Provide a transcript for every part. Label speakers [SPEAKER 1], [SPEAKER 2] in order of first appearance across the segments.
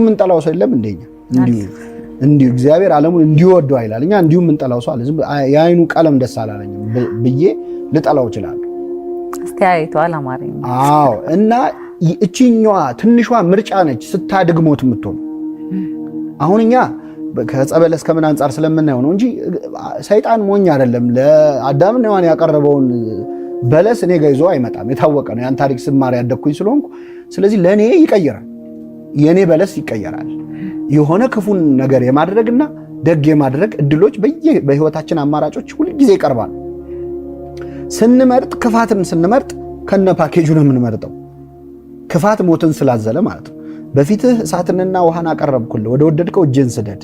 [SPEAKER 1] ምን ጠላው ሰው የለም እንደኛ እንዲሁ እግዚአብሔር ዓለሙን እንዲወደው አይላል። እኛ እንዲሁ ምን ጠላው ሰው አለ የአይኑ ቀለም ደስ አላለኝም ብዬ ልጠላው ይችላል።
[SPEAKER 2] አስተያየቱ አላማረኝ።
[SPEAKER 1] አዎ እና እቺኛዋ ትንሿ ምርጫ ነች ስታድግ ሞት የምትሆን። አሁን እኛ ከጸበለስ ከምን አንፃር ስለምናየው ነው እንጂ ሰይጣን ሞኝ አይደለም። ለአዳምና ሔዋን ያቀረበውን በለስ እኔ ጋር ይዞ አይመጣም። የታወቀ ነው። ያን ታሪክ ስማር ያደግኩኝ ስለሆንኩ ስለዚህ ለኔ ይቀየራል። የኔ በለስ ይቀየራል። የሆነ ክፉን ነገር የማድረግና ደግ የማድረግ እድሎች በህይወታችን አማራጮች ሁሉ ጊዜ ይቀርባሉ። ስንመርጥ ክፋትን ስንመርጥ ከነ ፓኬጁ ነው የምንመርጠው። ክፋት ሞትን ስላዘለ ማለት ነው። በፊትህ እሳትንና ውሃን አቀረብኩልህ፣ ወደ ወደድከው እጅህን ስደድ፣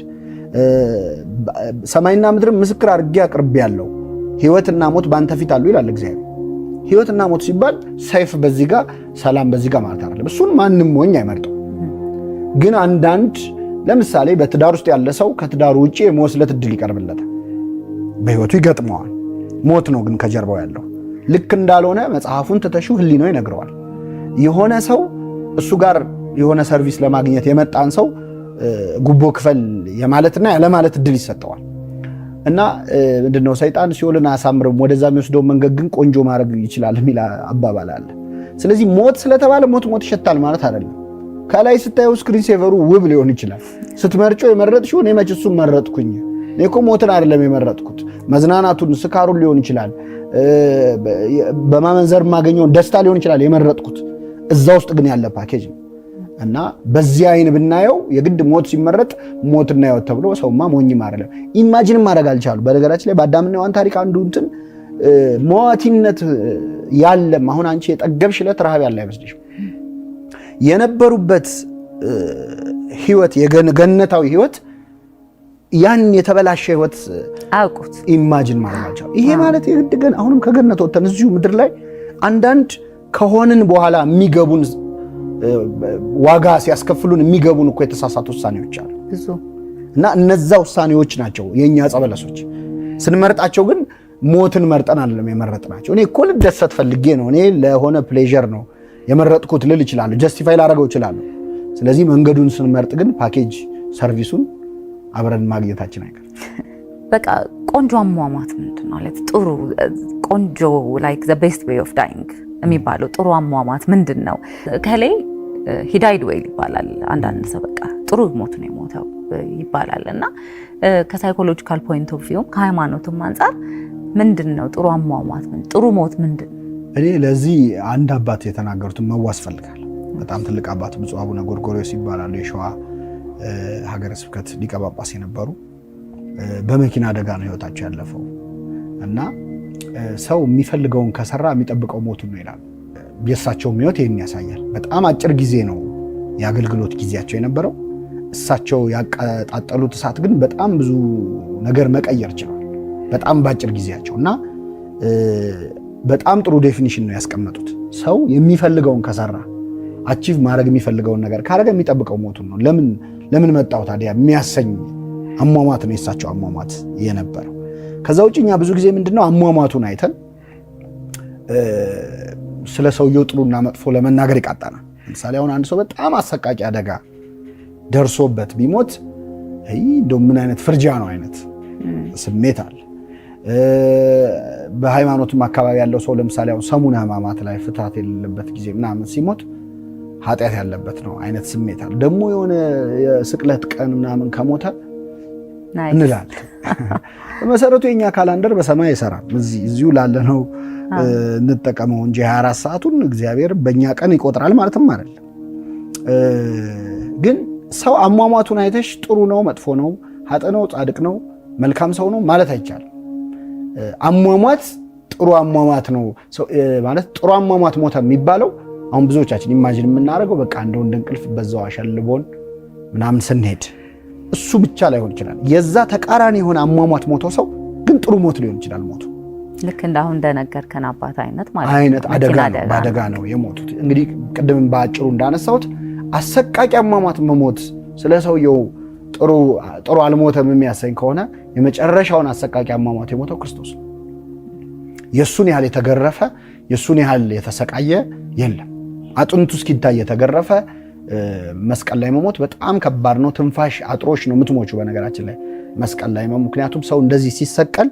[SPEAKER 1] ሰማይና ምድርን ምስክር አድርጌ አቅርቤያለሁ፣ ህይወትና ሞት ባንተ ፊት አሉ ይላል እግዚአብሔር። ህይወትና ሞት ሲባል ሰይፍ በዚህ ጋር ሰላም በዚህ ጋር ማለት አይደለም። እሱን ማንም ሞኝ አይመርጠው። ግን አንዳንድ ለምሳሌ በትዳር ውስጥ ያለ ሰው ከትዳሩ ውጪ የመወስለት እድል ይቀርብለታል፣ በህይወቱ ይገጥመዋል። ሞት ነው ግን ከጀርባው ያለው። ልክ እንዳልሆነ መጽሐፉን ትተሽው ህሊናው ይነግረዋል። የሆነ ሰው እሱ ጋር የሆነ ሰርቪስ ለማግኘት የመጣን ሰው ጉቦ ክፈል የማለትና ያለማለት እድል ይሰጠዋል። እና ምንድነው ሰይጣን ሲኦልን አያሳምርም፣ ወደዛ የሚወስደው መንገድ ግን ቆንጆ ማድረግ ይችላል የሚል አባባል አለ። ስለዚህ ሞት ስለተባለ ሞት ይሸታል ማለት አይደለም። ከላይ ስታየው ስክሪን ሴቨሩ ውብ ሊሆን ይችላል። ስትመርጨው የመረጥሽው እኔ መች እሱን መረጥኩኝ፣ እኔ እኮ ሞትን አይደለም የመረጥኩት፣ መዝናናቱን ስካሩን ሊሆን ይችላል፣ በማመንዘር የማገኘውን ደስታ ሊሆን ይችላል የመረጥኩት። እዛ ውስጥ ግን ያለ ፓኬጅ ነው። እና በዚህ አይን ብናየው የግድ ሞት ሲመረጥ ሞትና ሕይወት ተብሎ ሰውማ ሞኝም አይደለም። ኢማጂን ማድረግ አልቻሉ። በነገራችን ላይ በአዳምና ሔዋን ታሪክ አንዱ እንትን ሟቲነት ያለም አሁን አንቺ የጠገብሽ ዕለት ረሃብ ያለ አይመስልሽም? የነበሩበት ህይወት የገነታዊ ህይወት ያን የተበላሸ ህይወት
[SPEAKER 2] አውቁት
[SPEAKER 1] ኢማጂን ማድረግ አልቻሉ። ይሄ ማለት የግድ ግን አሁንም ከገነት ወጥተን እዚሁ ምድር ላይ አንዳንድ ከሆንን በኋላ የሚገቡን ዋጋ ሲያስከፍሉን የሚገቡን እኮ የተሳሳቱ ውሳኔዎች አሉ እና እነዛ ውሳኔዎች ናቸው የኛ ጸበለሶች። ስንመርጣቸው ግን ሞትን መርጠን አይደለም የመረጥናቸው። እኔ እኮ ልደሰት ፈልጌ ነው፣ እኔ ለሆነ ፕሌዠር ነው የመረጥኩት ልል እችላለሁ፣ ጀስቲፋይ ላደርገው እችላለሁ። ስለዚህ መንገዱን ስንመርጥ ግን ፓኬጅ ሰርቪሱን አብረን ማግኘታችን አይቀርም።
[SPEAKER 2] በቃ ቆንጆ አሟሟት ምንድን ነው ማለት ጥሩ ቆንጆ ላይክ ዘ ቤስት ዌይ ኦፍ ዳይንግ የሚባለው ጥሩ አሟሟት ምንድን ነው? ከላይ ሂ ዳይድ ዌል ይባላል። አንዳንድ ሰው በቃ ጥሩ ሞት ነው የሞተው ይባላል። እና ከሳይኮሎጂካል ፖይንት ኦፍ ቪው ከሃይማኖትም አንፃር ምንድን ነው ጥሩ አሟሟት ጥሩ ሞት ምንድን ነው?
[SPEAKER 1] እኔ ለዚህ አንድ አባት የተናገሩትን መዋስ ፈልጋለሁ። በጣም ትልቅ አባት ብፁዕ አቡነ ጎርጎርዮስ ይባላሉ። የሸዋ ሀገረ ስብከት ሊቀ ጳጳስ የነበሩ በመኪና አደጋ ነው ህይወታቸው ያለፈው እና ሰው የሚፈልገውን ከሰራ የሚጠብቀው ሞቱን ነው ይላሉ። የእሳቸውም ህይወት ይህን ያሳያል። በጣም አጭር ጊዜ ነው የአገልግሎት ጊዜያቸው የነበረው። እሳቸው ያቀጣጠሉት እሳት ግን በጣም ብዙ ነገር መቀየር ችሏል በጣም በአጭር ጊዜያቸው እና በጣም ጥሩ ዴፊኒሽን ነው ያስቀመጡት። ሰው የሚፈልገውን ከሰራ አቺቭ ማድረግ የሚፈልገውን ነገር ካረገ የሚጠብቀው ሞቱን ነው። ለምን መጣው ታዲያ የሚያሰኝ አሟሟት ነው የእሳቸው አሟሟት የነበረው። ከዛ ውጭ እኛ ብዙ ጊዜ ምንድነው አሟሟቱን አይተን ስለ ሰውየው ጥሩና መጥፎ ለመናገር ይቃጣናል። ለምሳሌ አሁን አንድ ሰው በጣም አሰቃቂ አደጋ ደርሶበት ቢሞት እንደው ምን አይነት ፍርጃ ነው አይነት ስሜት አለ። በሃይማኖትም አካባቢ ያለው ሰው ለምሳሌ አሁን ሰሙነ ሕማማት ላይ ፍትሐት የሌለበት ጊዜ ምናምን ሲሞት ኃጢአት ያለበት ነው አይነት ስሜት አለ። ደግሞ የሆነ የስቅለት ቀን ምናምን ከሞተ እንላለን። በመሰረቱ የኛ ካላንደር በሰማይ ይሰራል። እዚሁ ላለነው እንጠቀመው እንጂ 24 ሰዓቱን እግዚአብሔር በእኛ ቀን ይቆጥራል ማለትም አይደለም። ግን ሰው አሟሟቱን አይተሽ ጥሩ ነው መጥፎ ነው ኃጥእ ነው ጻድቅ ነው መልካም ሰው ነው ማለት አይቻልም። አሟሟት ጥሩ አሟሟት ነው ማለት ጥሩ አሟሟት ሞተ የሚባለው አሁን ብዙዎቻችን ኢማጂን የምናደርገው በቃ እንደው እንቅልፍ በዛው አሸልቦን ምናምን ስንሄድ እሱ ብቻ ላይሆን ይችላል። የዛ ተቃራኒ የሆነ አሟሟት ሞተው ሰው ግን ጥሩ ሞት ሊሆን ይችላል። ሞቱ
[SPEAKER 2] ልክ እንዳሁን እንደነገርከን አባት አይነት
[SPEAKER 1] አደጋ ነው የሞቱት። እንግዲህ ቅድም በአጭሩ እንዳነሳሁት አሰቃቂ አሟሟት መሞት ስለ ሰውየው ጥሩ አልሞተም የሚያሰኝ ከሆነ የመጨረሻውን አሰቃቂ አሟሟት የሞተው ክርስቶስ ነው። የሱን ያህል የተገረፈ የሱን ያህል የተሰቃየ የለም። አጥንቱ እስኪታይ የተገረፈ መስቀል ላይ መሞት በጣም ከባድ ነው። ትንፋሽ አጥሮሽ ነው የምትሞቹ በነገራችን ላይ መስቀል ላይ ምክንያቱም ሰው እንደዚህ ሲሰቀል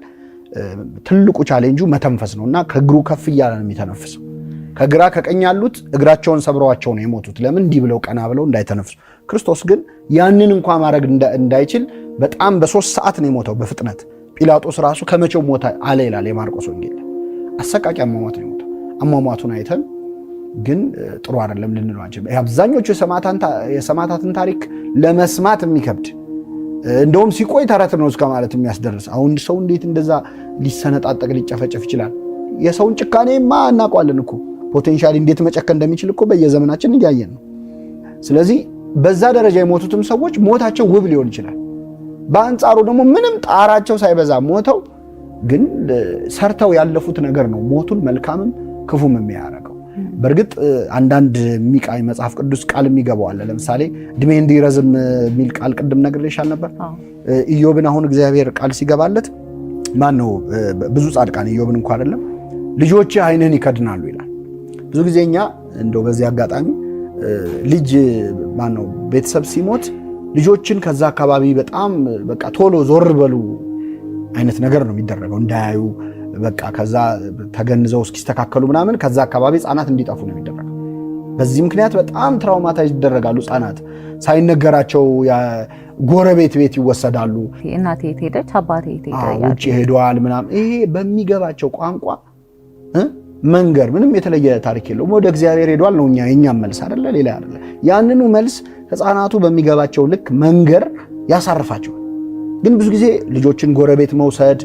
[SPEAKER 1] ትልቁ ቻሌንጁ መተንፈስ ነውና ከእግሩ ከፍ እያለ ነው የሚተነፍሰው። ከግራ ከቀኝ ያሉት እግራቸውን ሰብረዋቸው ነው የሞቱት። ለምን እንዲህ ብለው ቀና ብለው እንዳይተነፍሱ። ክርስቶስ ግን ያንን እንኳን ማድረግ እንዳይችል በጣም በ3 ሰዓት ነው የሞተው በፍጥነት። ጲላጦስ ራሱ ከመቼው ሞተ አለ ይላል የማርቆስ ወንጌል። አሰቃቂ አሟሟት ነው የሞተው። አሟሟቱን አይተን ግን ጥሩ አይደለም ልንለው አንችልም። አብዛኞቹ የሰማዕታትን ታሪክ ለመስማት የሚከብድ እንደውም ሲቆይ ተረት ነው እስከ ማለት የሚያስደርስ። አሁን ሰው እንዴት እንደዛ ሊሰነጣጠቅ ሊጨፈጨፍ ይችላል? የሰውን ጭካኔማ እናውቀዋለን እኮ ፖቴንሻሊ እንዴት መጨከን እንደሚችል እኮ በየዘመናችን እያየን ነው። ስለዚህ በዛ ደረጃ የሞቱትም ሰዎች ሞታቸው ውብ ሊሆን ይችላል። በአንጻሩ ደግሞ ምንም ጣራቸው ሳይበዛ ሞተው ግን ሰርተው ያለፉት ነገር ነው ሞቱን መልካምም ክፉም የሚያደርገው። በእርግጥ አንዳንድ የሚቃይ መጽሐፍ ቅዱስ ቃል የሚገባው አለ። ለምሳሌ እድሜ እንዲረዝም የሚል ቃል ቅድም ነግሬሻል ነበር። ኢዮብን አሁን እግዚአብሔር ቃል ሲገባለት ማን ነው ብዙ ጻድቃን ኢዮብን እንኳን አይደለም ልጆች ዓይንህን ይከድናሉ ይላል። ብዙ ጊዜ እኛ እንደው በዚህ አጋጣሚ ልጅ ማን ነው ቤተሰብ ሲሞት ልጆችን ከዛ አካባቢ በጣም በቃ ቶሎ ዞር በሉ አይነት ነገር ነው የሚደረገው እንዳያዩ በቃ ከዛ ተገንዘው እስኪስተካከሉ ምናምን ከዛ አካባቢ ህፃናት እንዲጠፉ ነው የሚደረገው። በዚህ ምክንያት በጣም ትራውማታይዝ ይደረጋሉ ህፃናት ሳይነገራቸው ጎረቤት ቤት ይወሰዳሉ።
[SPEAKER 2] እናቴ ሄደች አባቴ ሄደ
[SPEAKER 1] ውጪ ሄደዋል ምናምን ይሄ በሚገባቸው ቋንቋ መንገር ምንም የተለየ ታሪክ የለውም። ወደ እግዚአብሔር ሄደዋል ነው የኛም መልስ አይደለ ሌላ አይደለ። ያንኑ መልስ ህፃናቱ በሚገባቸው ልክ መንገር ያሳርፋቸዋል። ግን ብዙ ጊዜ ልጆችን ጎረቤት መውሰድ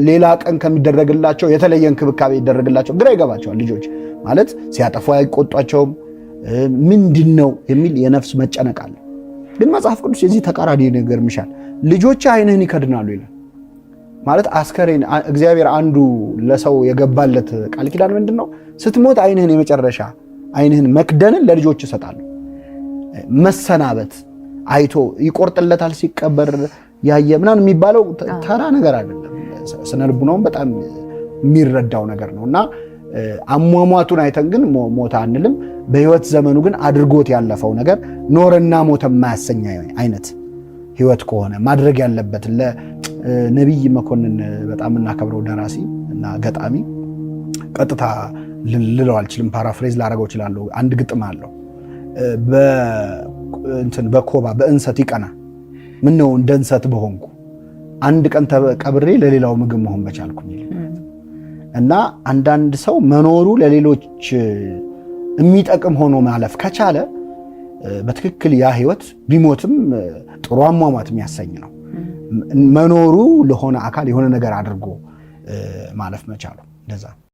[SPEAKER 1] ሌላ ቀን ከሚደረግላቸው የተለየ እንክብካቤ ይደረግላቸው ግራ ይገባቸዋል። ልጆች ማለት ሲያጠፉ አይቆጧቸውም ምንድነው የሚል የነፍስ መጨነቅ አለ። ግን መጽሐፍ ቅዱስ የዚህ ተቃራኒ ነገር ምሻል ልጆች ዓይንህን ይከድናሉ ይላል። ማለት አስከሬን እግዚአብሔር አንዱ ለሰው የገባለት ቃል ኪዳን ምንድነው? ስትሞት ዓይንህን የመጨረሻ ዓይንህን መክደንን ለልጆች ይሰጣሉ። መሰናበት አይቶ ይቆርጥለታል ሲቀበር ያየ ምናምን የሚባለው ተራ ነገር አይደለም። ስነ ልቡናውም በጣም የሚረዳው ነገር ነውና አሟሟቱን አይተን ግን ሞታ አንልም። በህይወት ዘመኑ ግን አድርጎት ያለፈው ነገር ኖርና ሞተ የማያሰኝ አይነት ህይወት ከሆነ ማድረግ ያለበት ለነቢይ መኮንን በጣም እናከብረው ደራሲ እና ገጣሚ ቀጥታ ልለው አልችልም፣ ፓራፍሬዝ ላደርገው እችላለሁ። አንድ ግጥም አለው በኮባ በእንሰት ይቀና ምን ነው እንደ እንሰት በሆንኩ አንድ ቀን ተቀብሬ ለሌላው ምግብ መሆን በቻልኩኝ። እና አንዳንድ ሰው መኖሩ ለሌሎች የሚጠቅም ሆኖ ማለፍ ከቻለ በትክክል ያ ህይወት ቢሞትም ጥሩ አሟሟት የሚያሰኝ ነው። መኖሩ ለሆነ አካል የሆነ ነገር አድርጎ ማለፍ መቻሉ እንደዛ